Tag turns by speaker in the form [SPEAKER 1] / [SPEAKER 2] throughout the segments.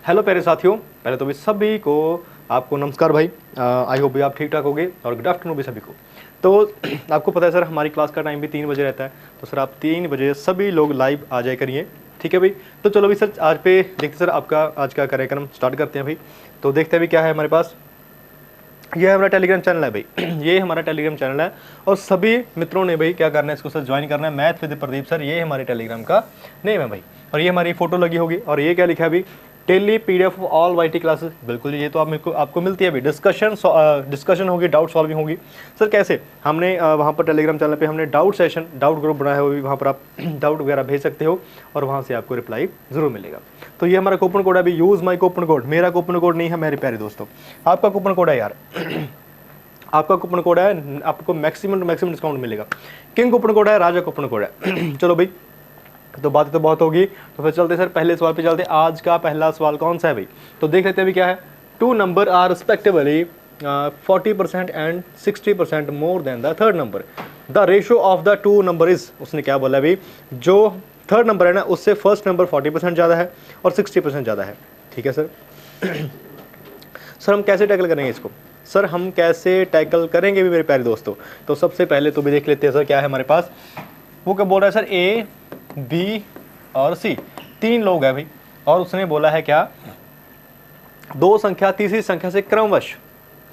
[SPEAKER 1] Hello प्यारे साथियों, पहले तो भी सभी को आपको नमस्कार भाई। आई होप भी आप ठीक ठाक होगे और गुड आफ्टरनून भी सभी को। तो आपको पता है सर, हमारी क्लास का टाइम भी 3 बजे रहता है, तो सर आप 3 बजे सभी लोग लाइव आ जाए करिए, ठीक है भाई। तो चलो भाई सर, आज पे देखते सर आपका आज का कार्यक्रम स्टार्ट करते हैं भाई। तो देखते हैं भाई क्या है हमारे पास। ये हमारा टेलीग्राम चैनल है भाई ये हमारा टेलीग्राम चैनल है और सभी मित्रों ने भाई क्या करना है, इसको सर ज्वाइन करना है। मैथ विद प्रदीप सर, ये हमारे टेलीग्राम का नेम है भाई। और ये हमारी फोटो लगी होगी और ये क्या लिखा है भाई, daily PDF all YT classes. बिल्कुल, ये तो आपको मिलती है अभी। डिस्कशन होगी, डाउट सॉल्विंग होगी। सर कैसे, हमने वहाँ पर टेलीग्राम चैनल पे हमने डाउट ग्रुप बनाया है, वहाँ पर आप डाउट वगैरह भेज सकते हो और वहाँ से आपको रिप्लाई ज़रूर मिलेगा। तो ये हमारा कूपन कोड है अभी, यूज़ माई कूपन कोड। मेरा कूपन कोड नहीं है मेरे प्यारे दोस्तों, आपका कूपन कोड है यार आपका कूपन कोड है, आपको मैक्सिमम डिस्काउंट मिलेगा। किंग कूपन कोड है, राजा कूपन कोड है चलो भाई, तो बातें तो बहुत होगी, तो फिर चलते सर पहले सवाल पे चलते। आज का पहला सवाल कौन सा है भाई, तो देख लेते हैं अभी क्या है। 2 number are respectively 40% and 60% more than the third number. The ratio of the 2 number is, उसने क्या बोला भाई, जो थर्ड नंबर है ना उससे फर्स्ट नंबर 40% ज़्यादा है और 60% ज़्यादा है, ठीक है सर। सर हम कैसे टैकल करेंगे इसको, सर हम कैसे टैकल करेंगे भी मेरे प्यारे दोस्तों। तो सबसे पहले तो भी देख लेते हैं सर क्या है हमारे पास। वो क्या बोल रहा है सर, ए बी और सी 3 लोग हैं भाई, और उसने बोला है क्या, 2 संख्या तीसरी संख्या से क्रमवश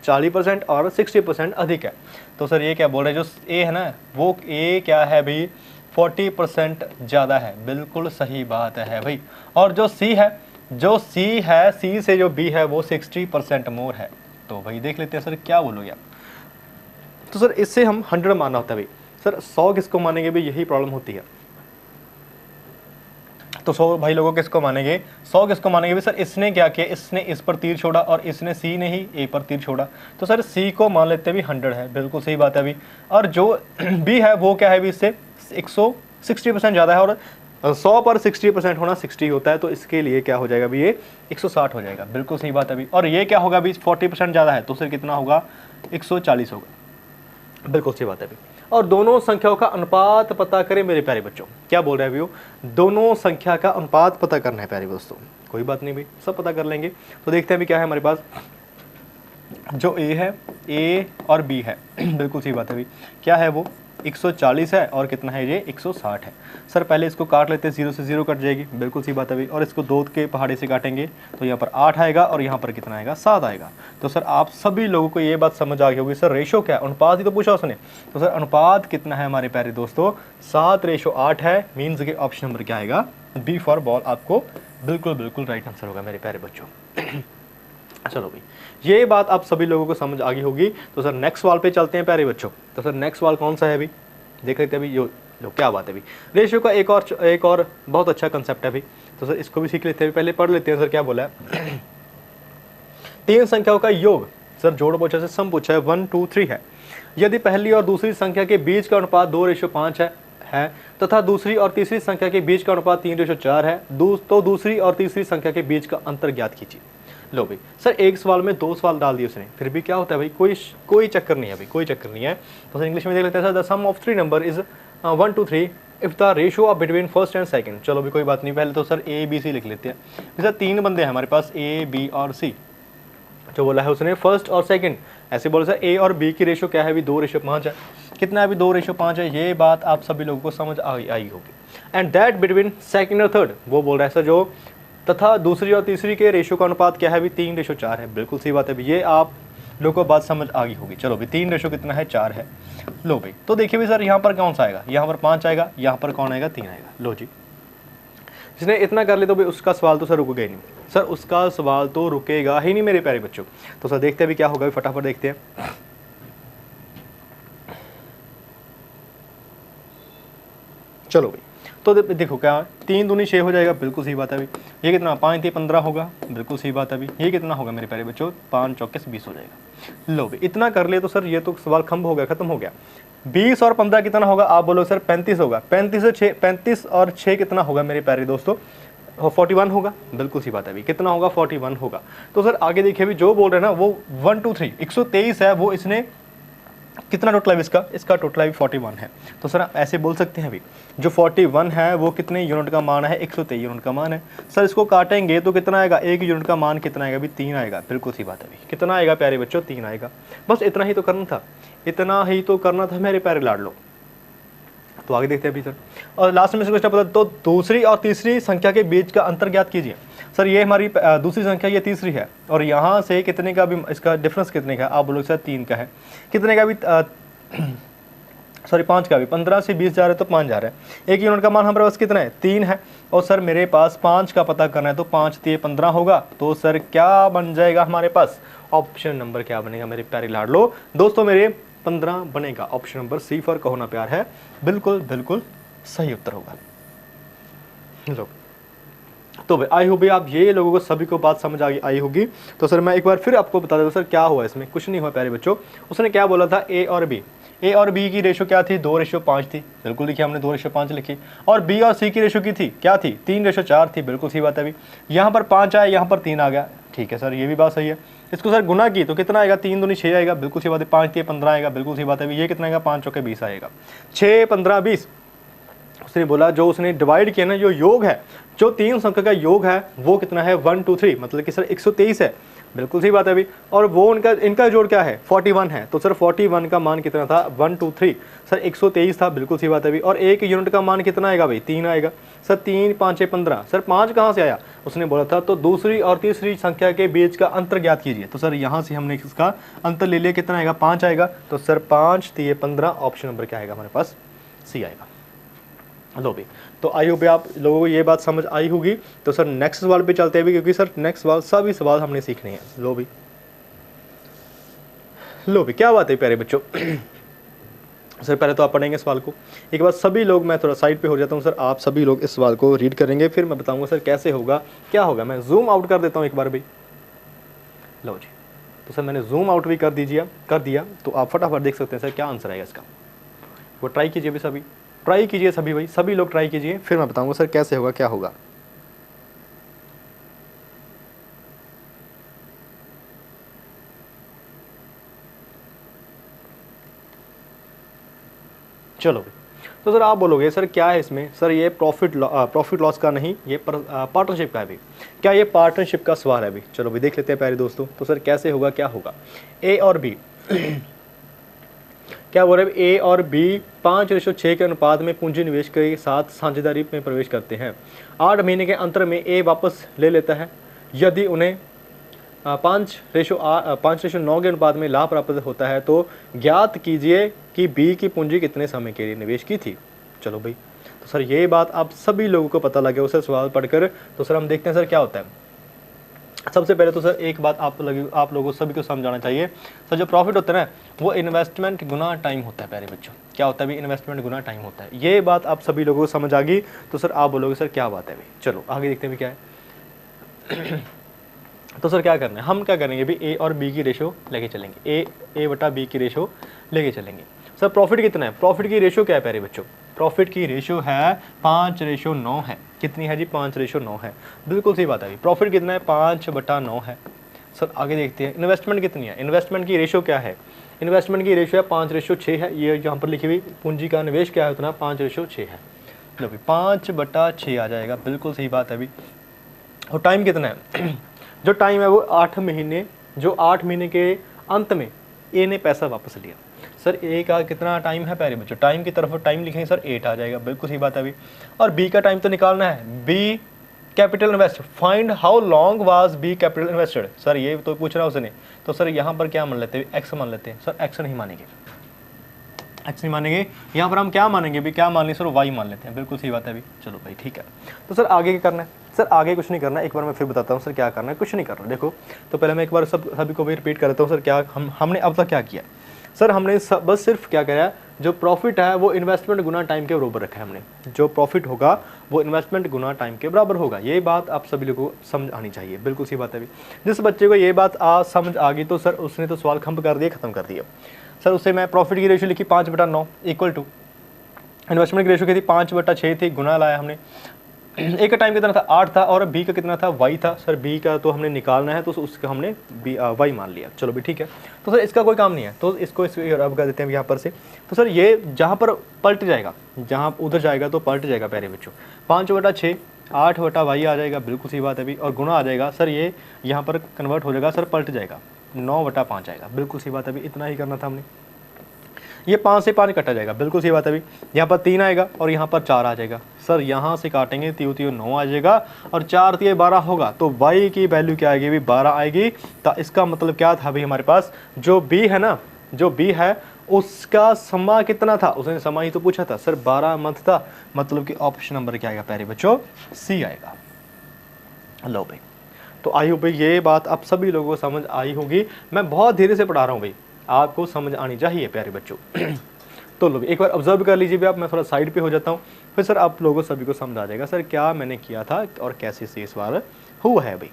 [SPEAKER 1] 40% और 60% अधिक है। तो सर ये क्या बोल रहे हैं, जो ए है ना वो ए क्या है भाई 40% ज़्यादा है। बिल्कुल सही बात है भाई। और जो सी है सी से जो बी है वो 60% मोर है। तो भाई देख लेते हैं सर क्या बोलोगे आप। तो सर इससे हम 100 मानना होता है भाई। सर 100 किसको मानेंगे भाई, यही प्रॉब्लम होती है। तो 100 भाई लोगों किसको मानेंगे, 100 किसको मानेंगे भाई। सर इसने क्या किया, इसने इस पर तीर छोड़ा और इसने सी ने ही ए पर तीर छोड़ा, तो सर सी को मान लेते भी 100 है। बिल्कुल सही बात है अभी। और जो बी है वो क्या है भी, इससे 160% ज़्यादा है और 100 पर 60% होना 60 होता है, तो इसके लिए क्या हो जाएगा अभी, ये 160 हो जाएगा। बिल्कुल सही बात है अभी। और ये क्या होगा अभी, 40% ज़्यादा है तो सर कितना होगा, 140 होगा। बिल्कुल सही बात है अभी। और दोनों संख्याओं का अनुपात पता करें मेरे प्यारे बच्चों। क्या बोल रहे हैं अभी, दोनों संख्या का अनुपात पता करना है प्यारे दोस्तों। कोई बात नहीं भाई, सब पता कर लेंगे। तो देखते हैं अभी क्या है हमारे पास। जो ए है, ए और बी है बिल्कुल सही बात है अभी। क्या है वो 140 है और कितना है, ये 160 है। सर पहले इसको काट लेते हैं, 0 से 0 कट जाएगी। बिल्कुल सही बात है भाई। और इसको 2 के पहाड़े से काटेंगे तो यहाँ पर 8 आएगा और यहाँ पर कितना आएगा, 7 आएगा। तो सर आप सभी लोगों को ये बात समझ आ गई होगी। सर रेशो क्या है, अनुपात ही तो पूछा उसने। तो सर अनुपात कितना है हमारे प्यारे दोस्तों, 7:8 है। मीन्स के ऑप्शन नंबर क्या आएगा, बी फॉर बॉल, आपको बिल्कुल राइट आंसर होगा मेरे प्यारे बच्चों। चलो भाई, ये बात आप सभी लोगों को समझ आ गई होगी। तो सर नेक्स्ट सवाल पे चलते हैं प्यारे बच्चों। तो सर नेक्स्ट सवाल कौन सा है अभी, देख लेते हैं अभी। जो क्या बात है अभी, रेशियो का एक और बहुत अच्छा कंसेप्ट है अभी। तो सर इसको भी सीख लेते हैं, पहले पढ़ लेते हैं। सर क्या बोला है, 3 संख्याओं का योग, सर जोड़ पूछा से सम पूछा है, 1 2 3 है। यदि पहली और दूसरी संख्या के बीच का अनुपात 2:5 है तथा दूसरी और तीसरी संख्या के बीच का अनुपात 3:4 है, तो दूसरी और तीसरी संख्या के बीच का अंतर ज्ञात कीजिए। लो भाई, सर एक सवाल में 2 सवाल डाल दिए उसने, फिर भी क्या होता है भाई, कोई चक्कर नहीं है भाई, कोई चक्कर नहीं है। तो सर इंग्लिश में देख लेते हैं। Sir the sum of 3 number is 1 2 3 if the ratio of between first and second. चलो भी कोई बात नहीं, पहले तो सर ए बी सी लिख लेते हैं। जैसे 3 बंदे हैं हमारे पास, ए बी और सी। जो बोला है उसने फर्स्ट और सेकंड, ऐसे बोला सर ए और बी की रेशियो क्या है अभी, 2:5 है। कितना है अभी, 2:5 है। ये बात आप सभी लोगों को समझ आई होगी। एंड दैट बिटवीन सेकंड और थर्ड, वो बोल रहा है सर जो तथा दूसरी और तीसरी के रेशियो का अनुपात क्या है अभी, 3:4 है। बिल्कुल सही बात है अभी, ये आप लोगों को बात समझ आ गई होगी। चलो भाई 3 रेशियो कितना है, 4 है। लो भाई, तो देखिए भाई सर यहाँ पर कौन सा आएगा, यहाँ पर 5 आएगा, यहाँ पर कौन आएगा, 3 आएगा। लो जी, जिसने इतना कर लिया तो भाई उसका सवाल तो सर रुकेगा ही नहीं। सर उसका सवाल तो रुकेगा ही नहीं मेरे प्यारे बच्चों। तो सर देखते हैं अभी क्या होगा, फटाफट देखते हैं। चलो भाई, तो देखो क्या, 3 दूनी 6 हो जाएगा। बिल्कुल सही बात है अभी। ये कितना, 5 3 15 होगा। बिल्कुल सही बात है अभी। ये कितना होगा मेरे प्यारे बच्चों, 5 चौके 20 हो जाएगा। लो भाई, इतना कर ले तो सर ये तो सवाल खंभ हो गया, खत्म हो गया। 20 और 15 कितना होगा, आप बोलो सर 35 होगा। 35 और 6 कितना होगा मेरे प्यारे दोस्तों, 41 होगा। बिल्कुल सी बात है अभी, कितना होगा, 41 होगा। तो सर आगे देखिए अभी, जो बोल रहे हैं ना वो 1 2 3 123 है, वो इसने कितना टोटल है इसका, इसका टोटल है 41 है। तो सर आप ऐसे बोल सकते हैं अभी जो 41 है वो कितने यूनिट का मान है, 123 यूनिट का मान है। सर इसको काटेंगे तो कितना आएगा, एक यूनिट का मान कितना आएगा अभी, 3 आएगा। बिल्कुल सी बात है अभी, कितना आएगा प्यारे बच्चों, 3 आएगा। बस इतना ही तो करना था, इतना ही तो करना था मेरे प्यारे लाडलो। तो आगे देखते हैं अभी सर, और लास्ट में से क्वेश्चन पता, तो दूसरी और तीसरी संख्या के बीच का अंतर ज्ञात कीजिए। सर ये हमारी दूसरी संख्या, ये तीसरी है, और यहाँ से कितने का भी इसका डिफरेंस कितने का है, आप बोलोगे सर 3 का है। कितने का भी सॉरी 5 का भी, 15 से 20 जा रहा है तो 5 जा रहा है। एक यूनिट का मान हमारे पास कितना है, 3 है, और सर मेरे पास 5 का पता करना है, तो 5 3 15 होगा। तो सर क्या बन जाएगा हमारे पास, ऑप्शन नंबर क्या बनेगा मेरे प्यारे लाडलो दोस्तों, मेरे 15 बनेगा। ऑप्शन नंबर सी फॉर कहो ना प्यार है, बिल्कुल बिल्कुल सही उत्तर होगा। लो तो भाई आई होगी आप ये लोगों को सभी को बात समझ आई होगी। तो सर मैं एक बार फिर आपको बता देता सर क्या हुआ इसमें, कुछ नहीं हुआ प्यारे बच्चों। उसने क्या बोला था, ए और बी की रेशो क्या थी, 2:5 थी, बिल्कुल लिखी हमने 2:5 लिखी। और बी और सी की रेशो की थी क्या थी, 3:4 थी, बिल्कुल सही बात है। अभी यहाँ पर 5 आया, यहाँ पर 3 आ गया, ठीक है सर ये भी बात सही है। इसको सर गुना की तो कितना आएगा, 3 दूनी 6 आएगा, बिल्कुल सही बात है। 5 3 15 आएगा, बिल्कुल सही बात है। ये कितना आएगा, 5 चौके 20 आएगा, 6 15 20। उसने बोला जो उसने डिवाइड किया ना, जो योग है, जो 3 संख्या का योग है वो कितना है, 1 2 3, मतलब कि सर 123 है, बिल्कुल सही बात है अभी। और वो इनका जोड़ क्या है, 41 है। तो सर 41 का मान कितना था, 1 2 3, सर 123 था, बिल्कुल सही बात है अभी। और एक यूनिट का मान कितना आएगा भाई, 3 आएगा। सर 3 5 6 15, सर 5 कहाँ से आया, उसने बोला था तो दूसरी और तीसरी संख्या के बीच का अंतर ज्ञात कीजिए। तो सर यहाँ से हमने इसका अंतर ले लिया, कितना आएगा, 5 आएगा। तो सर 5 3 15, ऑप्शन नंबर क्या आएगा हमारे पास, सी आएगा। लो भी, तो आई होप आप लोगों को ये बात समझ आई होगी। तो सर नेक्स्ट सवाल पे चलते हैं भी, क्योंकि सर नेक्स्ट सवाल सभी सवाल हमने सीखने हैं। लो भी क्या बात है प्यारे बच्चों। सर पहले तो आप पढ़ेंगे सवाल को एक बार सभी लोग, मैं थोड़ा साइड पे हो जाता हूँ सर, आप सभी लोग इस सवाल को रीड करेंगे, फिर मैं बताऊंगा सर कैसे होगा क्या होगा। मैं जूम आउट कर देता हूँ एक बार भाई। लो जी, तो सर मैंने जूम आउट भी कर दिया, तो आप फटाफट देख सकते हैं सर क्या आंसर आएगा इसका। वो ट्राई कीजिए भी, सभी ट्राई कीजिए, सभी भाई सभी लोग ट्राई कीजिए, फिर मैं बताऊंगा सर कैसे होगा क्या होगा। चलो भाई, तो सर आप बोलोगे सर क्या है इसमें, सर ये प्रॉफिट लॉस का नहीं, ये पार्टनरशिप का है भाई। क्या ये पार्टनरशिप का सवाल है भाई। चलो भाई देख लेते हैं प्यारे दोस्तों, तो सर कैसे होगा क्या होगा। ए और बी क्या बोल रहे हैं, ए और बी 5:6 के अनुपात में पूंजी निवेश के साथ साझेदारी में प्रवेश करते हैं। 8 महीने के अंतर में ए वापस ले लेता है। यदि उन्हें 5:9 के अनुपात में लाभ प्राप्त होता है तो ज्ञात कीजिए कि बी की पूंजी कितने समय के लिए निवेश की थी। चलो भाई, तो सर ये बात आप सभी लोगों को पता लगे उसे सवाल पढ़कर। तो सर हम देखते हैं सर क्या होता है। सबसे पहले तो सर एक बात आप लोगों को सभी को समझाना चाहिए सर, जो प्रॉफिट होता है ना वो इन्वेस्टमेंट गुना टाइम होता है प्यारे बच्चों। क्या होता है भाई, इन्वेस्टमेंट गुना टाइम होता है। ये बात आप सभी लोगों को समझ आ गई। तो सर आप बोलोगे सर क्या बात है भाई। चलो आगे देखते हैं क्या है। तो सर क्या करना है, हम क्या करेंगे भी, ए और बी की रेशो लेके चलेंगे, ए बटा बी की रेशो लेके चलेंगे। सर प्रॉफिट कितना है, प्रॉफिट की रेशो क्या है प्यारे बच्चों, प्रॉफिट की रेशो है 5:9 है। कितनी है जी, 5:9 है, बिल्कुल सही बात है। प्रॉफिट कितना है, 5/9 है। सर आगे देखते हैं इन्वेस्टमेंट कितनी है, इन्वेस्टमेंट की रेशो क्या है, इन्वेस्टमेंट की रेशो है 5:6 है। ये यहाँ पर लिखी हुई पूंजी का निवेश क्या है उतना, 5:6 है। लो भाई 5/6 आ जाएगा, बिल्कुल सही बात है अभी। और टाइम कितना है, जो टाइम है वो 8 महीने, जो 8 महीने के अंत में ए ने पैसा वापस लिया। सर ए का कितना टाइम है प्यारे बच्चों, टाइम की तरफ टाइम लिखेंगे सर 8 आ जाएगा, बिल्कुल सही बात है अभी। और बी का टाइम तो निकालना है, B capital invest, find how long was B capital invested. Sir ये तो पूछ रहा है उसने, तो सर यहाँ पर क्या मान लेते हैं, एक्स मान लेते हैं। सर एक्स नहीं मानेंगे, एक्स नहीं मानेंगे, यहाँ पर हम क्या मानेंगे भी, क्या मान लें सर, वाई मान लेते हैं, बिल्कुल सही बात है अभी। चलो भाई ठीक है। तो सर आगे क्या करना है, सर आगे कुछ नहीं करना है, एक बार मैं फिर बताता हूँ सर क्या करना है, कुछ नहीं करना। देखो तो पहले मैं एक बार सभी को भी रिपीट कर देता हूँ सर क्या हमने अब तक क्या किया। सर हमने बस सिर्फ क्या करा, जो प्रॉफिट है वो इन्वेस्टमेंट गुना टाइम के बराबर रखा है हमने, जो प्रॉफिट होगा वो इन्वेस्टमेंट गुना टाइम के बराबर होगा। ये बात आप सभी लोगों को समझ आनी चाहिए, बिल्कुल सी बात है अभी। जिस बच्चे को ये बात समझ आ गई तो सर उसने तो सवाल खंभ कर दिया, खत्म कर दिया। सर उससे मैं प्रॉफिट की रेशियो लिखी 5/9 इक्वल टू इन्वेस्टमेंट की रेशियो की थी 5/6 थी, गुना लाया हमने ए का टाइम कितना था 8 था और बी का कितना था वाई था। सर बी का तो हमने निकालना है तो उसका हमने वाई मान लिया, चलो भी ठीक है। तो सर इसका कोई काम नहीं है तो इसको अब कर देते हैं यहाँ पर से। तो सर ये जहाँ पर पलट जाएगा, जहाँ उधर जाएगा तो पलट जाएगा प्यारे बच्चों। 5/6 8/y आ जाएगा, बिल्कुल सही बात है अभी, और गुणा आ जाएगा सर, ये यहाँ पर कन्वर्ट हो जाएगा सर, पलट जाएगा 9/5 आएगा, बिल्कुल सही बात है अभी, इतना ही करना था हमने। ये 5 से 5 कटा जाएगा, बिल्कुल सही बात है अभी। यहाँ पर 3 आएगा और यहाँ पर 4 आ जाएगा। सर यहाँ से काटेंगे 3 9 आ जाएगा और 4 3 12 होगा, तो y की वैल्यू क्या आएगी अभी 12 आएगी। तो इसका मतलब क्या था अभी हमारे पास, जो b है ना, जो b है उसका समा कितना था, उसने समा ही तो पूछा था सर 12 मंथ था, मतलब कि ऑप्शन नंबर क्या आएगा प्यारे बच्चों, सी आएगा। लो भाई, तो आई होप भाई ये बात आप सभी लोगों को समझ आई होगी। मैं बहुत धीरे से पढ़ा रहा हूँ भाई, आपको समझ आनी चाहिए प्यारे बच्चों। तो लो एक बार ऑब्जर्व कर लीजिए भी आप, मैं थोड़ा साइड पे हो जाता हूँ, फिर सर आप लोगों सभी को समझ आ जाएगा सर क्या मैंने किया था और कैसे से इस बार हुआ है भाई।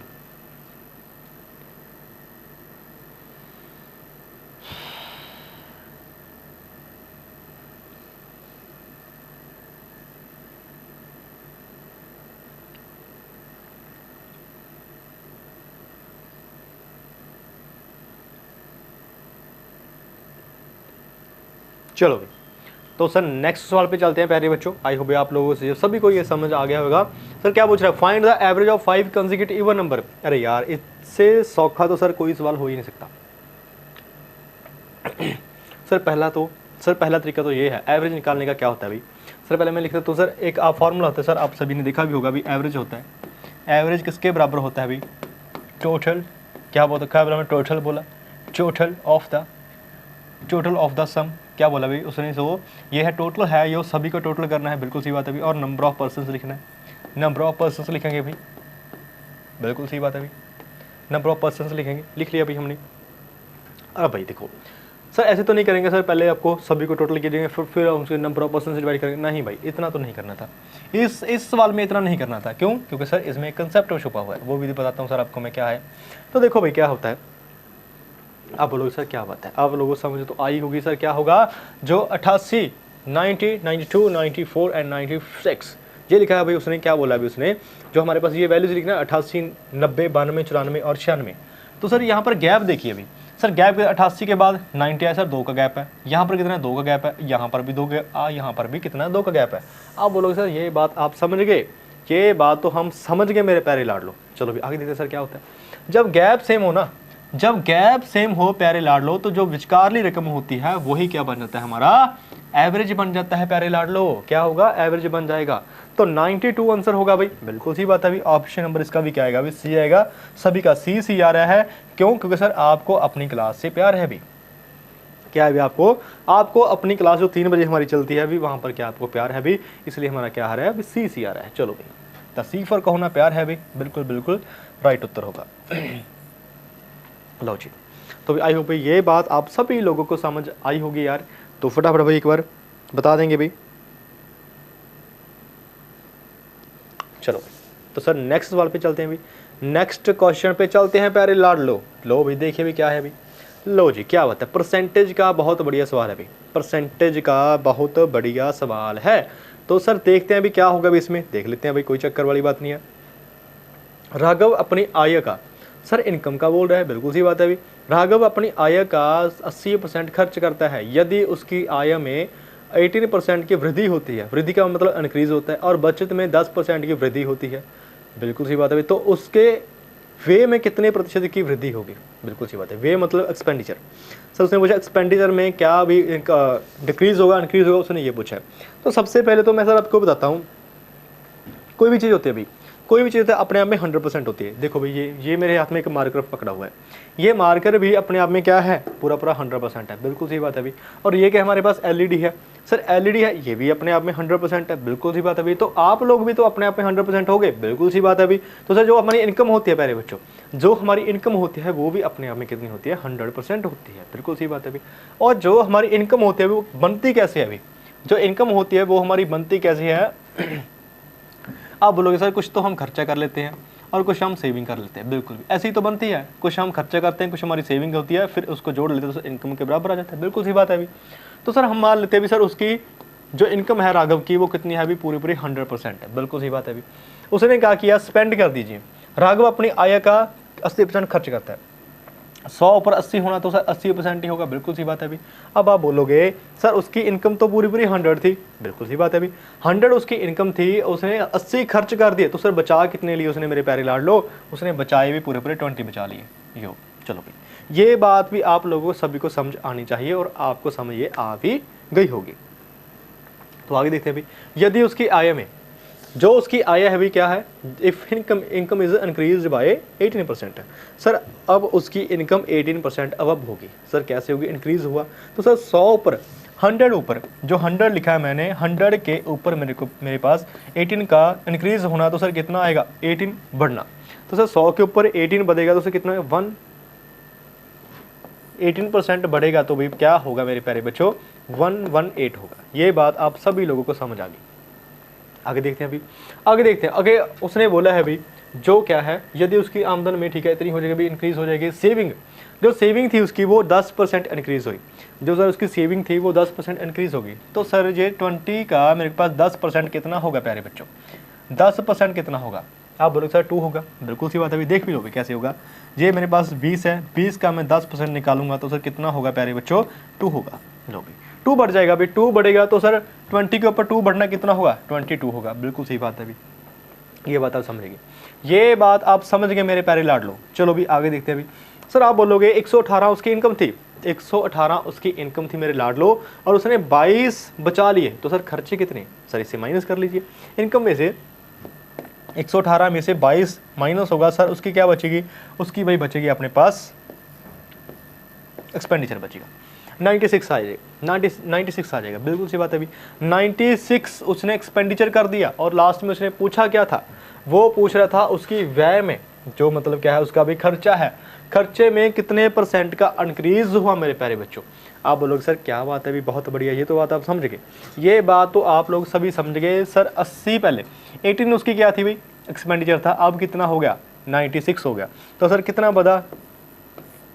[SPEAKER 1] चलो भाई, तो सर नेक्स्ट सवाल पे चलते हैं प्यारे बच्चों। आई होप आप लोगों से सभी को ये समझ आ गया होगा। सर क्या पूछ रहा है, find the average of 5 consecutive even number. अरे यार इससे सौखा तो सर कोई सवाल हो ही नहीं सकता। सर पहला तरीका तो ये है, एवरेज निकालने का क्या होता है भाई। सर पहले मैं लिख देता हूँ सर, एक आप फॉर्मूला होता है सर, आप सभी ने देखा भी होगा भी, एवरेज होता है। एवरेज किसके बराबर होता है भाई, टोटल, क्या बोलता है, क्या बोला मैं, टोटल बोला, टोटल ऑफ द सम, क्या बोला भाई उसने, सो ये है टोटल है, ये सभी को टोटल करना है, बिल्कुल सही बात है भाई। और नंबर ऑफ पर्सन्स लिखना है, नंबर ऑफ पर्सन्स लिखेंगे भाई, बिल्कुल सही बात है भाई, नंबर ऑफ पर्सन्स लिखेंगे, लिख लिया भाई हमने। अब भाई देखो सर ऐसे तो नहीं करेंगे सर, पहले आपको सभी को टोटल कीजिएंगे फिर उसके नंबर ऑफ पर्सन से डिवाइड करेंगे, नहीं भाई इतना तो नहीं करना था, इस सवाल में इतना नहीं करना था। क्यों, क्योंकि सर इसमें एक कंसेप्ट छुपा हुआ है, वो भी बताता हूँ सर आपको मैं क्या है। तो देखो भाई क्या होता है, आप बोलोगे सर क्या बात है, आप लोगों को समझ तो आई होगी सर, क्या होगा जो 88 90 92 94 एंड 96 ये लिखा है भाई, उसने क्या बोला अभी, उसने जो हमारे पास ये वैल्यूज लिखना है 88 90 92 94 और 96। तो सर यहाँ पर गैप देखिए अभी, सर गैप 88 के बाद 90 है सर, 2 का गैप है, यहाँ पर कितना है 2 का गैप है, यहाँ पर भी 2 गैप, यहाँ पर भी कितना है 2 का गैप है। आप बोलोगे सर ये बात आप समझ गए, ये बात तो हम समझ गए मेरे प्यारे लाडलो। चलो भी आगे देखते हैं सर क्या होता है। जब गैप सेम हो ना, जब गैप सेम हो प्यारे लाडलो, तो जो विचकारली रकम होती है वही क्या बन जाता है, हमारा एवरेज बन जाता है प्यारे लाडलो। क्या होगा, एवरेज बन जाएगा। तो 92 आंसर होगा भाई, बिल्कुल सी बात है भाई। ऑप्शन नंबर इसका भी क्या आएगा भाई, सी आएगा। सभी का सी आ रहा है, क्यों, क्योंकि सर आपको अपनी क्लास से प्यार है भी। क्या है भी आपको अपनी क्लास जो 3 बजे हमारी चलती है अभी, वहां पर क्या आपको प्यार है भी, इसलिए हमारा क्या आ रहा है अभी, सी आ रहा है। चलो भाई, तो सी फॉर का होना प्यार है भाई, बिल्कुल बिल्कुल राइट उत्तर होगा। लो जी, तो आई होप ये बात आप सभी लोगों को समझ आई होगी यार। तो फटाफट भाई एक बार बता देंगे भाई। चलो तो सर नेक्स्ट सवाल पे चलते हैं भाई, नेक्स्ट क्वेश्चन पे चलते हैं प्यारे लाडलो। लो भाई देखिए भाई क्या है भाई, लो जी क्या बात है, परसेंटेज का बहुत बढ़िया सवाल है भाई, परसेंटेज का बहुत बढ़िया सवाल है। तो सर देखते हैं भाई क्या होगा भाई, इसमें देख लेते हैं भाई, कोई चक्कर वाली बात नहीं है। राघव अपनी आय का, सर इनकम का बोल रहा है, बिल्कुल सी बात है भाई। राघव अपनी आय का 80% खर्च करता है यदि उसकी आय में 18% की वृद्धि होती है, वृद्धि का मतलब इंक्रीज होता है, और बचत में 10% की वृद्धि होती है, बिल्कुल सी बात है भाई। तो उसके वे में कितने प्रतिशत की वृद्धि होगी, बिल्कुल सी बात है। वे मतलब एक्सपेंडिचर, सर उसने पूछा एक्सपेंडिचर में क्या भी डिक्रीज होगा इंक्रीज होगा, उसने ये पूछा है। तो सबसे पहले तो मैं सर आपको बताता हूँ, कोई भी चीज़ होती है भाई, कोई भी चीज़ अपने आप में 100% होती है। देखो भाई ये मेरे हाथ में एक मार्कर पकड़ा हुआ है, ये मार्कर भी अपने आप में क्या है, पूरा 100% है, बिल्कुल सी बात है भाई। और ये क्या हमारे पास एलईडी है, सर एलईडी है, ये भी अपने आप में 100% है, बिल्कुल सी बात है भाई। तो आप लोग भी तो अपने आप में 100% हो गए, बिल्कुल सी बात है भाई। तो सर जो हमारी इनकम होती है प्यारे बच्चों, जो हमारी इनकम होती है वो भी अपने आप में कितनी होती है, 100% होती है, बिल्कुल सी बात है भाई। और जो हमारी इनकम होती है वो बनती कैसे है भाई, जो इनकम होती है वो हमारी बनती कैसे है। आप बोलोगे सर कुछ तो हम खर्चा कर लेते हैं और कुछ हम सेविंग कर लेते हैं, बिल्कुल ऐसी तो बनती है, कुछ हम खर्चा करते हैं, कुछ हमारी सेविंग होती है, फिर उसको जोड़ लेते हैं तो इनकम के बराबर आ जाता है, बिल्कुल सी बात है अभी। तो सर हम मान लेते हैं भी सर उसकी जो इनकम है राघव की वो कितनी है अभी, पूरी पूरी 100% है, बिल्कुल सही बात है अभी। उसने क्या किया, स्पेंड कर दीजिए। राघव अपनी आय का 80% खर्च करता है, 100 ऊपर 80 होना तो सर 80% ही होगा, बिल्कुल सी बात है अभी। अब आप बोलोगे सर उसकी इनकम तो पूरी पूरी 100 थी, बिल्कुल सी बात है अभी। 100 उसकी इनकम थी, उसने 80 खर्च कर दिए, तो सर बचा कितने लिए उसने मेरे प्यारे लाड लो, उसने बचाए भी पूरे पूरे 20 बचा लिए। यो चलो भाई, ये बात भी आप लोगों को सभी को समझ आनी चाहिए और आपको समझ ये आ भी गई होगी। तो आगे देखते हैं भाई, यदि उसकी आय में जो उसकी आय है भी क्या है, if income is increase by 18%। Sir अब उसकी इनकम 18% अब होगी, सर कैसे होगी, इंक्रीज हुआ तो सर 100 ऊपर 100 ऊपर जो 100 लिखा है मैंने, 100 के ऊपर मेरे पास 18 का इंक्रीज होना, तो सर कितना आएगा 18 बढ़ना। तो सर 100 के ऊपर 18 बढ़ेगा तो सर कितना है 18% बढ़ेगा, तो भाई क्या होगा मेरे प्यारे बच्चों 118 होगा। ये बात आप सभी लोगों को समझ आ गई। आगे देखते हैं अभी, आगे देखते हैं। आगे उसने बोला है भाई जो क्या है, यदि उसकी आमदन में ठीक है इतनी हो जाएगी भाई, इंक्रीज हो जाएगी। सेविंग, जो सेविंग थी उसकी वो 10% इंक्रीज हुई, जो सर उसकी सेविंग थी वो 10% इंक्रीज होगी। तो सर ये 20 का मेरे पास 10% कितना होगा प्यारे बच्चों, 10% कितना होगा, आप बोलोगे सर 2 होगा, बिल्कुल सी बात है, अभी देख भी लो कैसे होगा। ये मेरे पास 20 है, 20 का मैं 10% निकालूंगा तो सर कितना होगा प्यारे बच्चों 2 होगा। लो भाई 2 बढ़ जाएगा भाई, 2 बढ़ेगा तो सर 20 के ऊपर 2 बढ़ना कितना होगा 22 होगा, बिल्कुल सही बात है अभी। ये बात आप समझेंगे, ये बात आप समझ गए मेरे प्यारे लाड लो। चलो भी आगे देखते हैं अभी। सर आप बोलोगे 118 उसकी इनकम थी, 118 उसकी इनकम थी मेरे लाड लो, और उसने 22 बचा लिए, तो सर खर्चे कितने, सर इससे माइनस कर लीजिए। इनकम में से 118 में से 22 माइनस होगा, सर उसकी क्या बचेगी, उसकी भाई बचेगी अपने पास एक्सपेंडिचर बचेगा 96 आ जाएगा, 96 आ जाएगा, बिल्कुल सी बात है अभी। 96 उसने एक्सपेंडिचर कर दिया, और लास्ट में उसने पूछा क्या था, वो पूछ रहा था उसकी व्यय में, जो मतलब क्या है उसका भी खर्चा है, खर्चे में कितने % का इंक्रीज हुआ मेरे प्यारे बच्चों। आप बोलोगे सर क्या बात है अभी, बहुत बढ़िया, ये तो बात आप समझ गए, ये बात तो आप लोग सभी समझ गए। सर 80 पहले 18 उसकी क्या थी भाई एक्सपेंडिचर था, अब कितना हो गया 96 हो गया, तो सर कितना बढ़ा,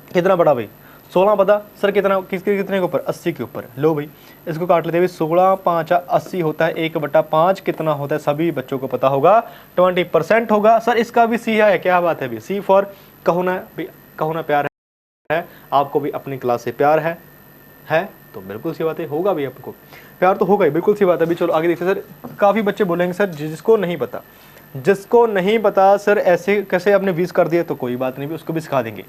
[SPEAKER 1] कितना बढ़ा भाई 16 बढ़ा। सर कितना कितने के ऊपर 80 के ऊपर। लो भाई इसको काट लेते हैं, 16 5 80 होता है, 1/5 कितना होता है, सभी बच्चों को पता होगा 20% होगा। सर इसका भी सी है, क्या बात है भाई, सी फॉर कहो ना भाई, कहो ना प्यार है, आपको भी अपनी क्लास से प्यार है तो बिल्कुल सी बात है, होगा भी आपको प्यार तो होगा ही, बिल्कुल सी बात है। अभी चलो आगे देखते हैं। सर काफ़ी बच्चे बोलेंगे सर जिसको नहीं पता सर ऐसे कैसे आपने 20 कर दिया, तो कोई बात नहीं भी, उसको भी सिखा देंगे।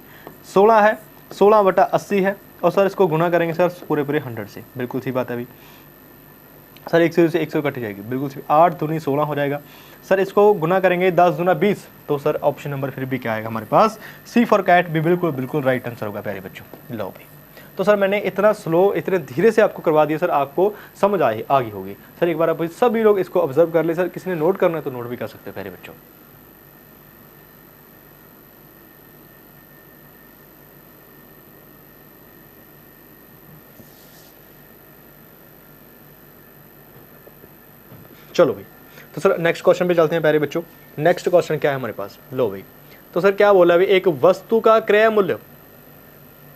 [SPEAKER 1] 16 है, 16/80 है, और सर इसको गुना करेंगे सर पूरे 100 से, बिल्कुल सी बात है अभी। सर 100 से 100 कट जाएगी, बिल्कुल सी, 8 दूनी 16 हो जाएगा। सर इसको गुना करेंगे 10 दूना 20, तो सर ऑप्शन नंबर फिर भी क्या आएगा हमारे पास, सी फॉर कैट भी बिल्कुल राइट आंसर होगा प्यारे बच्चों। लो भाई तो सर मैंने इतना स्लो इतने धीरे से आपको करवा दिया, सर आपको समझ आ गई होगी। सर एक बार आप सभी लोग इसको ऑब्जर्व कर ले, सर किसी ने नोट करना है तो नोट भी कर सकते हैं प्यारे बच्चों। चलो भाई तो सर नेक्स्ट क्वेश्चन पे चलते हैं प्यारे बच्चों। नेक्स्ट क्वेश्चन क्या है हमारे पास, लो भाई तो सर क्या बोला अभी, एक वस्तु का क्रय मूल्य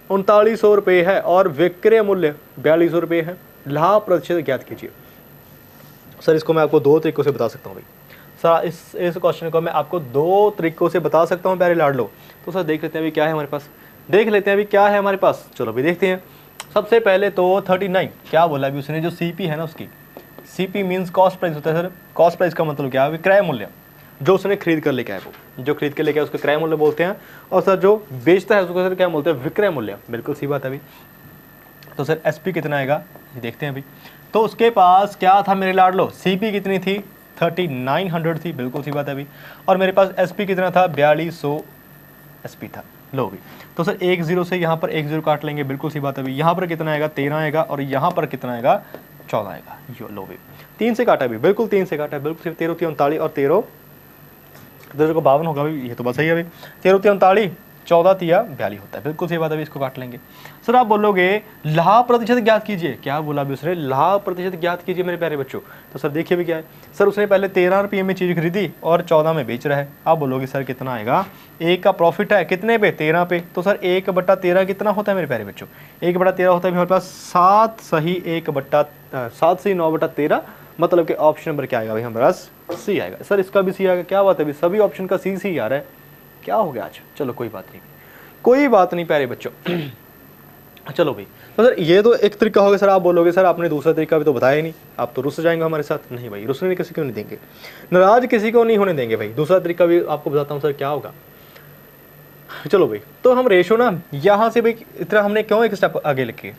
[SPEAKER 1] 3900 रुपये है और विक्रय मूल्य 4200 रुपये है, लाभ प्रतिशत ज्ञात कीजिए। सर इसको मैं आपको 2 तरीकों से बता सकता हूँ भाई। सर इस क्वेश्चन को मैं आपको 2 तरीकों से बता सकता हूँ प्यारे लाडलो। तो सर देख लेते हैं अभी क्या है हमारे पास, देख लेते हैं अभी क्या है हमारे पास। चलो अभी देखते हैं। सबसे पहले तो 39 क्या बोला अभी उसने, जो CP है ना उसकी, CP मीन्स कॉस्ट प्राइस होता है सर। कॉस्ट प्राइस का मतलब क्या है, विक्रय मूल्य, जो उसने खरीद कर लेके आया, वो जो खरीद कर लेके आया उसको क्रय मूल्य बोलते हैं, और सर जो बेचता है उसको सर क्या बोलते हैं, विक्रय मूल्य, बिल्कुल सी बात है अभी। तो सर SP कितना आएगा देखते हैं अभी। तो उसके पास क्या था मेरे लाडलो, CP कितनी थी 3900 थी, बिल्कुल सी बात है अभी, और मेरे पास SP कितना था 4200 SP था। लो भी तो सर 1 0 से यहाँ पर 1 0 काट लेंगे, बिल्कुल सी बात है अभी। यहाँ पर कितना आएगा 13 आएगा, और यहाँ पर कितना आएगा 14 आएगा। यो लो भी 3 से काटा भी, बिल्कुल 3 से काटा है, बिल्कुल 13 39 और 13 को 52 होगा भाई, ये तो बस सही है भाई। 13 39 14 तिया 42 होता है, बिल्कुल सही बात है, इसको काट लेंगे। सर आप बोलोगे लाभ प्रतिशत ज्ञात कीजिए, क्या बोला अभी उसने, लाभ प्रतिशत ज्ञात कीजिए मेरे प्यारे बच्चों। तो सर देखिए भी क्या है, सर उसने पहले 13 रुपये में चीज़ खरीदी और 14 में बेच रहा है। आप बोलोगे सर कितना आएगा, एक का प्रॉफिट है कितने पे, 13 पे, तो सर 1/13 कितना होता है मेरे प्यारे बच्चों, 1/13 होता है हमारे पास 7 सही 9/13, मतलब कि ऑप्शन नंबर क्या आएगा भाई हमारे पास, सी आएगा। सर इसका भी सी आएगा, क्या बात है भाई, सभी ऑप्शन का सी आ रहा है, क्या हो गया आज, चलो कोई बात नहीं, कोई बात नहीं प्यारे बच्चों। चलो भाई, तो सर ये तो एक तरीका होगा। सर आप बोलोगे सर आपने दूसरा तरीका भी तो बताया ही नहीं, आप तो रुस जाएंगे हमारे साथ। नहीं भाई, रुसने किसी को नहीं देंगे, नाराज किसी को नहीं होने देंगे भाई। दूसरा तरीका भी आपको बताता हूँ सर क्या होगा। चलो भाई, तो हम रेशो ना यहाँ से भाई इतना हमने क्यों एक स्टेप आगे लिखे,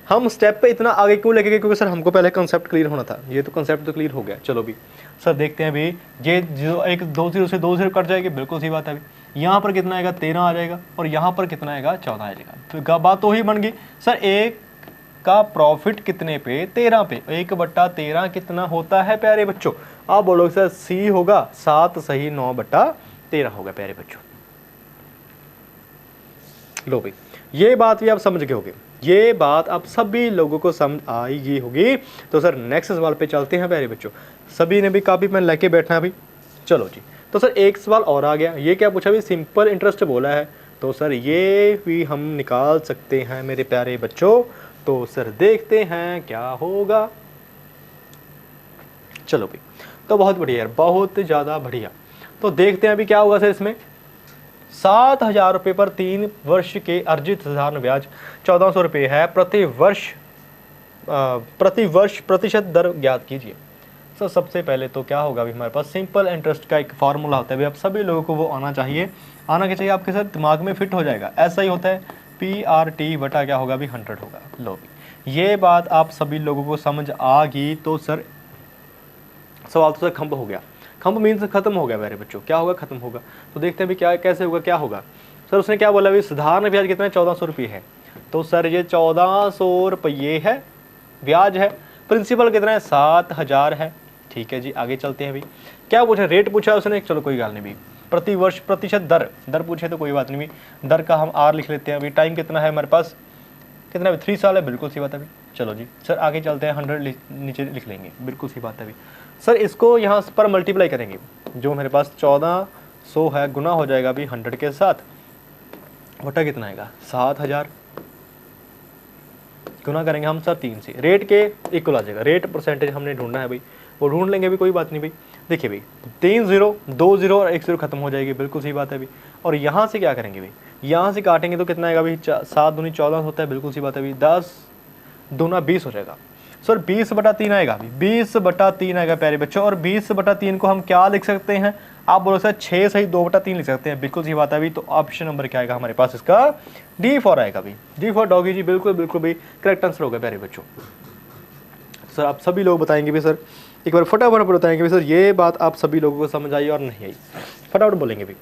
[SPEAKER 1] हम स्टेप पे इतना आगे क्यों लेके गए, क्योंकि सर हमको पहले कंसेप्ट क्लियर होना था। ये तो कंसेप्ट तो क्लियर हो गया। चलो भी सर देखते हैं भाई, ये जो एक 2 0 से 2 0 कट जाएगी, बिल्कुल सही बात है भाई। यहाँ पर कितना आएगा 13 आ जाएगा और यहाँ पर कितना आएगा 14 आ जाएगा। तो बात तो ही बन गई सर, एक का प्रॉफिट कितने पे, 13 पे, 1/13 कितना होता है प्यारे बच्चों। आप बोलोगे सर सी होगा 7 सही 9/13 होगा प्यारे बच्चों। लो भाई, ये बात भी आप समझ गए होगे, ये बात आप सभी लोगों को समझ आएगी होगी। तो सर नेक्स्ट सवाल पे चलते हैं प्यारे बच्चों, सभी ने भी कॉपी पेन लेके बैठना है भाई। चलो जी, तो सर एक सवाल और आ गया, ये क्या पूछा भाई, सिंपल इंटरेस्ट बोला है। तो सर ये भी हम निकाल सकते हैं मेरे प्यारे बच्चों। तो सर देखते हैं क्या होगा। चलो भाई, तो बहुत बढ़िया यार, बहुत ज़्यादा बढ़िया। तो देखते हैं अभी क्या होगा सर इसमें। 7,000 रुपये पर 3 वर्ष के अर्जित साधारण ब्याज 1400 रुपये है प्रति वर्ष प्रतिशत दर ज्ञात कीजिए। सर सबसे पहले तो क्या होगा अभी हमारे पास सिंपल इंटरेस्ट का एक फार्मूला होता है भाई, आप सभी लोगों को वो आना चाहिए, आना क्या चाहिए आपके साथ दिमाग में फिट हो जाएगा। ऐसा ही होता है, PRT बटा क्या होगा अभी 100 होगा। लो भी ये बात आप सभी लोगों को समझ आ गई। तो सर सवाल तो सर खंभ हो गया, खंभ मीन्स खत्म हो गया मेरे बच्चों, क्या होगा खत्म होगा। तो देखते हैं भी क्या कैसे होगा, क्या होगा। सर उसने क्या बोला भाई, साधारण ब्याज कितना है 1400 रुपये है। तो सर ये 1400 रुपये है ब्याज है, प्रिंसिपल कितना है 7000 है। ठीक है जी, आगे चलते हैं भाई। क्या पूछा, रेट पूछा उसने, चलो कोई गाल नहीं भाई। प्रति वर्ष प्रतिशत दर पूछे तो कोई बात नहीं भाई, दर का हम R लिख लेते हैं अभी। टाइम कितना है हमारे पास, कितना है 3 साल है, बिल्कुल सी बात है अभी। चलो जी सर आगे चलते हैं, 100 नीचे लिख लेंगे, बिल्कुल सी बात है अभी। सर इसको यहाँ पर मल्टीप्लाई करेंगे, जो मेरे पास 1400 है गुना हो जाएगा अभी 100 के साथ, बटा कितना आएगा 7000, गुना करेंगे हम सर 3 से, रेट के इक्वल आ जाएगा। रेट परसेंटेज हमने ढूंढना है भाई, वो ढूंढ लेंगे भी, कोई बात नहीं भाई। देखिए भाई 3 0 2 0 और 1 0 खत्म हो जाएगी, बिल्कुल सही बात है भाई। और यहाँ से क्या करेंगे भाई, यहाँ से काटेंगे तो कितना आएगा भाई, 7 दूनी 14 होता है, बिल्कुल सी बात है भाई। 10 दूना 20 हो जाएगा। सर 20/3 आएगा भाई, 20/3 आएगा प्यारे बच्चों। और 20/3 को हम क्या लिख सकते हैं, आप बोलो सर 6 सही 2/3 लिख सकते हैं, बिल्कुल सही बात है भाई। तो ऑप्शन नंबर क्या आएगा हमारे पास, इसका D4 आएगा भाई, D4 डॉगी जी, बिल्कुल बिल्कुल भाई करेक्ट आंसर होगा प्यारे बच्चों। सर आप सभी लोग बताएंगे भी सर, एक बार फटाफट बताएंगे भी सर ये बात आप सभी लोगों को समझ आई और नहीं आई, फटाफट बोलेंगे भी।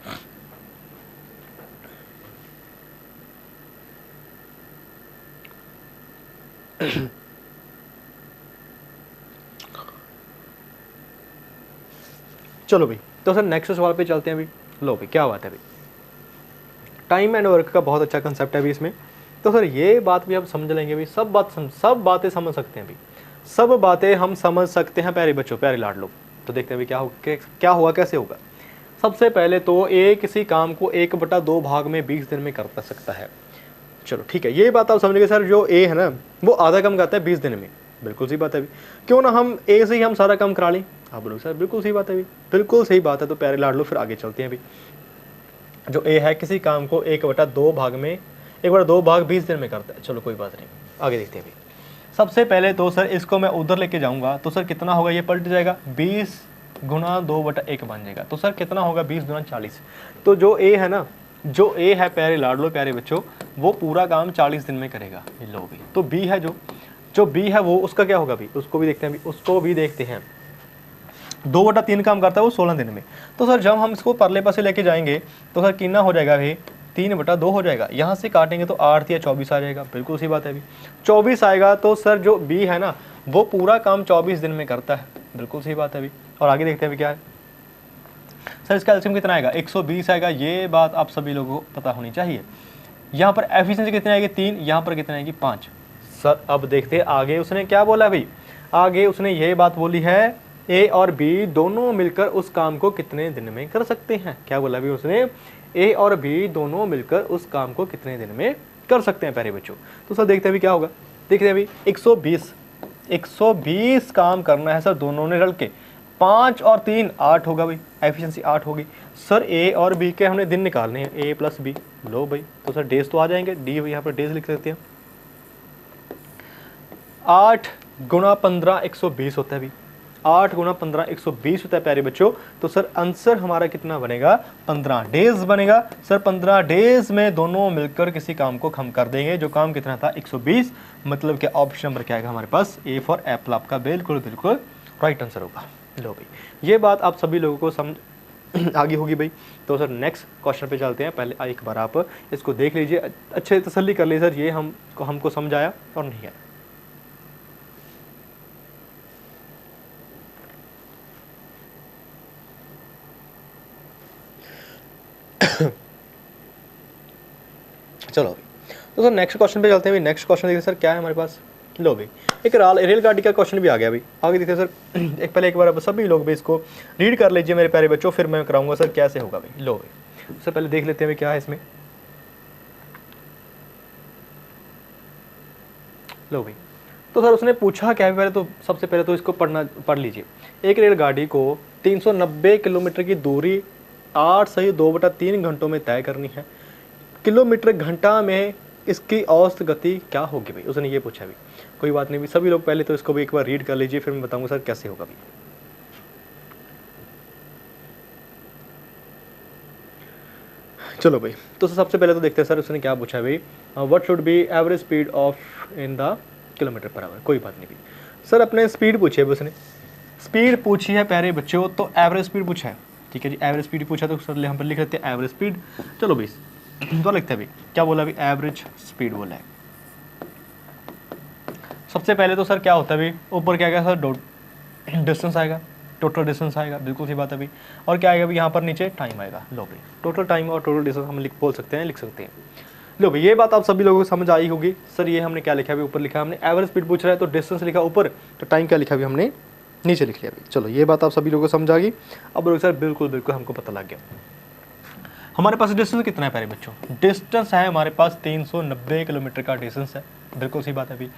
[SPEAKER 1] चलो भाई, तो सर नेक्स्ट सवाल पे चलते हैं भाई। लो भाई क्या बात है भाई, टाइम एंड वर्क का बहुत अच्छा कंसेप्ट है भाई इसमें। तो सर ये बात भी आप समझ लेंगे भाई, सब बातें समझ सकते हैं भाई, सब बातें हम समझ सकते हैं प्यारे बच्चों, प्यारे लाड लोग। तो देखते हैं भाई क्या होगा कैसे होगा। सबसे पहले तो किसी काम को 1/2 भाग में 20 दिन में कर सकता है। चलो ठीक है, ये बात आप समझ गए सर। जो ए है ना वो आधा काम करता है 20 दिन में, बिल्कुल सही बात है भाई। क्यों ना हम ए से ही हम सारा काम करा लें, आप बोलो सर बिल्कुल सही बात है भाई, बिल्कुल सही बात है। तो प्यारे लाड लो फिर आगे चलते हैं भाई। जो ए है किसी काम को 1/2 भाग में 1/2 भाग 20 दिन में करता है। चलो कोई बात नहीं, आगे देखते हैं भाई। सबसे पहले तो सर इसको मैं उधर लेके जाऊंगा, तो सर कितना होगा, ये पलट जाएगा 20 गुना 2/1 बन जाएगा। तो सर कितना होगा 20 गुना 40। तो जो ए है ना, जो ए है प्यारे लाडलो प्यारे बच्चों, वो पूरा काम 40 दिन में करेगा। लो भी, तो बी है जो बी है वो उसका क्या होगा भी, उसको भी देखते हैं भी, उसको भी देखते हैं। 2/3 काम करता है वो 16 दिन में। तो सर जब हम इसको परले पासे लेके जाएंगे तो सर कितना हो जाएगा भाई, 3/2 हो जाएगा। यहाँ से काटेंगे तो 8 या 24 आ जाएगा, बिल्कुल सही बात है अभी 24 आएगा। तो सर जो बी है ना वो पूरा काम 24 दिन में करता है, बिल्कुल सही बात है अभी। और आगे देखते हैं अभी क्या है। सर इसका एलसीएम कितना आएगा, 120 आएगा। ये बात आप सभी लोगों को पता होनी चाहिए। यहाँ पर एफिशिएंसी कितनी आएगी, 3, यहाँ पर कितनी आएगी, 5। सर अब देखते हैं आगे उसने क्या बोला भाई। आगे उसने ये बात बोली है ए और बी दोनों मिलकर उस काम को कितने दिन में कर सकते हैं। क्या बोला भी उसने, ए और बी दोनों मिलकर उस काम को कितने दिन में कर सकते हैं प्यारे बच्चों। तो सर देखते हैं अभी क्या होगा, देखते हैं अभी 120 काम करना है सर दोनों ने रल के। 5 और 3 8 होगा भाई, एफिशिएंसी 8 होगी। सर ए और बी के हमने दिन निकालने हैं, ए प्लस बी। लो भाई, तो सर डेज तो आ जाएंगे, डी यहाँ पर डेज लिख सकते हैं। 8 गुणा 15 120 होता है भाई, 8 गुणा 15 120 होता है प्यारे बच्चों। तो सर आंसर हमारा कितना बनेगा, 15 डेज बनेगा। सर 15 डेज में दोनों मिलकर किसी काम को हम कर देंगे, जो काम कितना था 120। मतलब कि ऑप्शन नंबर क्या आएगा हमारे पास, ए फॉर एप्पल आपका बिल्कुल बिल्कुल राइट आंसर होगा। लो भाई, ये बात आप सभी लोगों को समझ आगे होगी भाई। तो सर नेक्स्ट क्वेश्चन पे चलते हैं। पहले एक बार आप इसको देख लीजिए, अच्छे तसल्ली कर लीजिए सर ये हमको समझ आया और नहीं आया। चलो भाई, तो सर नेक्स्ट क्वेश्चन पे चलते हैं भाई। नेक्स्ट क्वेश्चन देखिए सर क्या है हमारे पास। लो भाई, एक रेलगाड़ी का क्वेश्चन भी आ गया भाई। आगे देखिए सर, पहले एक बार आप सभी लोग भी इसको रीड कर लीजिए मेरे प्यारे बच्चों, फिर मैं कराऊंगा सर कैसे होगा भाई। लो भाई, सर पहले देख लेते हैं भाई क्या है इसमें। लो भाई, तो सर उसने पूछा क्या है, पहले तो सबसे पहले तो इसको पढ़ लीजिए। एक रेलगाड़ी को 390 किलोमीटर की दूरी 8 सही 2/3 घंटों में तय करनी है। किलोमीटर घंटा में इसकी औसत गति क्या होगी भाई, उसने ये पूछा भी। कोई बात नहीं भी, सभी लोग पहले तो इसको भी एक बार रीड कर लीजिए, फिर मैं बताऊंगा सर कैसे होगा भी। चलो भाई, तो सबसे पहले तो देखते हैं सर उसने क्या पूछा भाई, what should be average speed of in the kilometre per hour. कोई बात नहीं भी, सर अपने स्पीड पूछी है उसने, स्पीड पूछी है प्यारे बच्चों, तो एवरेज स्पीड पूछा है। ठीक है जी, एवरेज स्पीड पूछा तो सर हम पर लिख लेते हैं एवरेज स्पीड। चलो भाई, तो लिखते हैं भाई क्या बोला भाई, एवरेज स्पीड बोला है। सबसे पहले तो सर क्या होता है भाई, ऊपर क्या आएगा सर, डिस्टेंस आएगा, टोटल डिस्टेंस आएगा, बिल्कुल सी बात है भाई। और क्या आएगा भाई, यहाँ पर नीचे टाइम आएगा। लो भाई, टोटल टाइम और टोटल डिस्टेंस हम बोल सकते हैं, लिख सकते हैं। लो भाई, ये बात आप सभी लोगों को समझ आई होगी। सर ये हमने क्या लिखा है, ऊपर लिखा हमने एवरेज स्पीड पूछ रहा है तो डिस्टेंस लिखा ऊपर, तो टाइम क्या लिखा भी हमने नीचे लिख लिया भाई। चलो ये बात आप सभी लोगों को समझ आ गई। अब लोग सर बिल्कुल बिल्कुल हमको पता लग गया हमारे पास डिस्टेंस कितना है प्यारे बच्चों। डिस्टेंस है हमारे पास 390 किलोमीटर का डिस्टेंस है, बिल्कुल सी बात है भाई।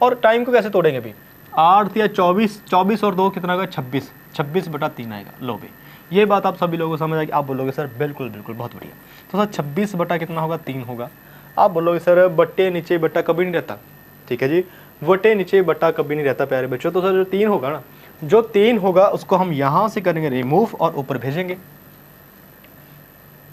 [SPEAKER 1] और टाइम को कैसे तोड़ेंगे भाई, 8 या 24 और 2 कितना होगा, 26/3 आएगा। लो भाई, ये बात आप सभी लोगों को समझ आएगी। आप बोलोगे सर बिल्कुल बिल्कुल बहुत बढ़िया। तो सर 26 बटा कितना होगा, 3 होगा। आप बोलोगे सर बट्टे नीचे बट्टा कभी नहीं रहता। ठीक है जी, बट्टे नीचे बट्टा कभी नहीं रहता प्यारे बच्चों। तो सर जो 3 होगा ना, जो 3 होगा उसको हम यहाँ से करेंगे रिमूव और ऊपर भेजेंगे।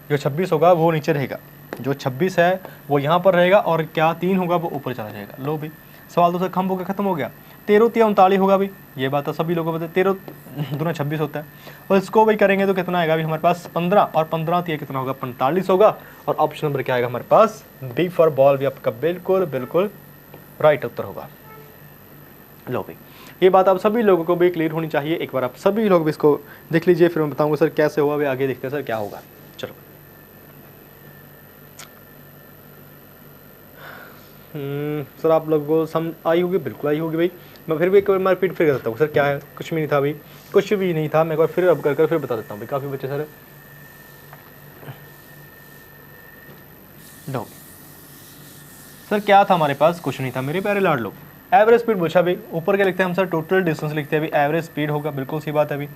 [SPEAKER 1] जो 26 होगा वो नीचे रहेगा, जो 26 है वो यहाँ पर रहेगा, और क्या 3 होगा वो ऊपर चला जाएगा। लो भाई, सवाल तो सर खम हो गया, खत्म हो गया। 13 × 39 होगा भाई, ये बात तो सभी लोगों को पता है। 13 दूना 26 होता है, और इसको भाई करेंगे तो कितना आएगा भाई हमारे पास 15, और 15 कितना होगा, 45 होगा। और ऑप्शन नंबर क्या आएगा हमारे पास, बी फॉर बॉल भी आपका बिल्कुल बिल्कुल राइट उत्तर होगा। लो भाई, ये बात आप सभी लोगों को भी क्लियर होनी चाहिए। एक बार आप सभी लोग भी इसको देख लीजिए, फिर मैं बताऊंगा सर कैसे हुआ भाई। आगे देखते हैं सर क्या होगा। चलो सर आप लोगों को समझ आई होगी, बिल्कुल आई होगी भाई। मैं फिर भी एक बार मैं रिपीट फिर कर देता हूँ सर क्या है। कुछ भी नहीं था भाई, कुछ भी नहीं था। मैं एक बार फिर अब कर फिर बता देता हूँ भाई। काफ़ी बच्चे सर नो सर क्या था हमारे पास, कुछ नहीं था मेरे प्यारे लाड लोग। एवरेज स्पीड पूछा भाई, ऊपर क्या लिखते हैं हम सर, टोटल डिस्टेंस लिखते हैं भाई। एवरेज स्पीड होगा, बिल्कुल सी बात है भाई।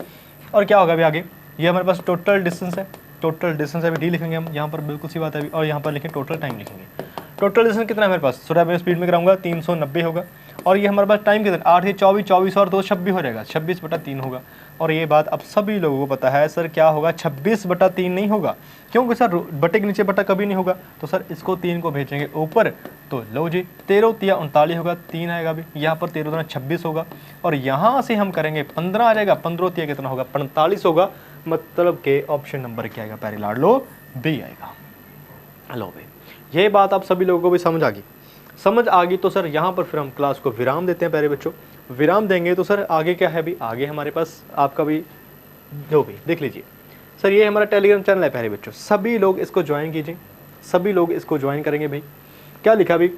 [SPEAKER 1] और क्या होगा अभी आगे, ये हमारे पास टोटल डिस्टेंस है, टोटल डिस्टेंस है डी लिखेंगे हम यहाँ पर, बिल्कुल सी बात है अभी। और यहाँ पर लिखें टोटल टाइम लिखेंगे। टोटल डिस्टेंस कितना है हमारे पास, थोड़ा मैं स्पीड में कराऊंगा, 390 होगा। और ये हमारे पास टाइम कितना, 8 या 24 और 2 26 हो जाएगा, 26/3 होगा। और ये बात अब सभी लोगों को पता है सर क्या होगा, 26/3 नहीं होगा, क्योंकि सर बटे के नीचे बटा कभी नहीं होगा। तो सर इसको 3 को भेजेंगे ऊपर, तो लो जी 13 × 39 होगा, 3 आएगा भी। यहाँ पर 13 × 26 होगा, और यहाँ से हम करेंगे 15 आ जाएगा, 15 × 3 कितना होगा, 45 होगा। मतलब के ऑप्शन नंबर क्या आएगा प्यारे लाड लो, बी आएगा। लो भाई, ये बात आप सभी लोगों को भी समझ आ गई। तो सर यहाँ पर फिर हम क्लास को विराम देते हैं प्यारे बच्चों। विराम देंगे तो सर आगे क्या है भी, आगे हमारे पास आपका भी जो भी देख लीजिए। सर ये हमारा टेलीग्राम चैनल है प्यारे बच्चों, सभी लोग इसको ज्वाइन कीजिए, सभी लोग इसको ज्वाइन करेंगे भाई। क्या लिखा भाई,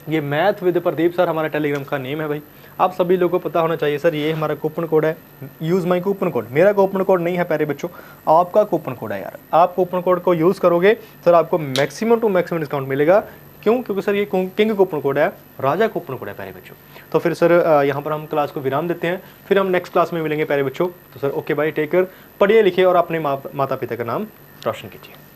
[SPEAKER 1] ये मैथ विद प्रदीप सर हमारा टेलीग्राम का नेम है भाई। आप सभी लोगों को पता होना चाहिए सर, ये हमारा कूपन कोड है, यूज़ माई कूपन कोड। मेरा कूपन कोड नहीं है प्यारे बच्चों, आपका कूपन कोड है यार। आप कूपन कोड को यूज़ करोगे सर आपको मैक्सिमम टू मैक्सिमम डिस्काउंट मिलेगा। क्यों? क्योंकि सर ये किंग कूपन कोड है, राजा कूपन कोड है प्यारे बच्चों। तो फिर सर यहाँ पर हम क्लास को विराम देते हैं, फिर हम नेक्स्ट क्लास में मिलेंगे प्यारे बच्चों। तो sir okay bye, take care, पढ़िए लिखिए और अपने माता पिता का नाम रोशन कीजिए।